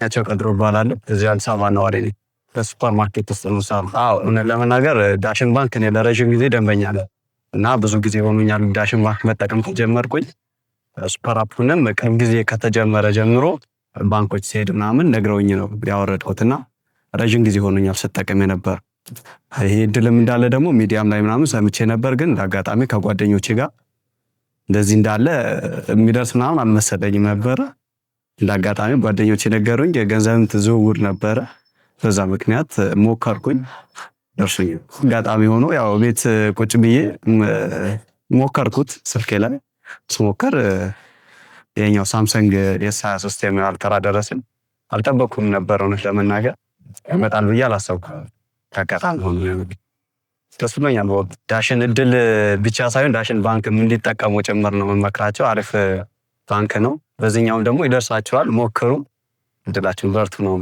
ያቸው ቀድሮ ባላለ እዚህ አዲስ አበባ ነዋሪ ነኝ። በሱፐር ማርኬት ውስጥ ነው የምሰራው። አዎ እውነት ለመናገር ዳሽን ባንክ እኔ ለረጅም ጊዜ ደንበኛ ነኝ እና ብዙ ጊዜ ሆኖኛል ዳሽን ባንክ መጠቀም ከጀመርኩኝ። ሱፐር አፑንም ቅርብ ጊዜ ከተጀመረ ጀምሮ ባንኮች ሲሄድ ምናምን ነግረውኝ ነው ያወረድኩትና ረጅም ጊዜ ሆኖኛል ስጠቀም የነበር። ይሄ እድልም እንዳለ ደግሞ ሚዲያም ላይ ምናምን ሰምቼ ነበር፣ ግን አጋጣሚ ከጓደኞቼ ጋር እንደዚህ እንዳለ የሚደርስ ምናምን አልመሰለኝም ነበረ። እንዳጋጣሚ ጓደኞቼ ነገሩኝ፣ የገንዘብ ዝውውር ነበረ። በዛ ምክንያት ሞከርኩኝ፣ ደርሶኝ አጋጣሚ ሆኖ ያው ቤት ቁጭ ብዬ ሞከርኩት። ስልኬ ላይ ስሞክር የኛው ሳምሰንግ ኤስ23 የሚል አልተራ ደረሰኝ። አልጠበኩም ነበር እውነት ለመናገር ይመጣል ብዬ አላሰብኩም። አጋጣሚ ሆኖ ደስ ብሎኛል። ዳሽን እድል ብቻ ሳይሆን ዳሽን ባንክም እንዲጠቀሙ ጭምር ነው የምመክራቸው። አሪፍ ባንክ ነው። በዚህኛውም ደግሞ ይደርሳቸዋል፣ ሞክሩ፣ እድላችሁን በርቱ ነው።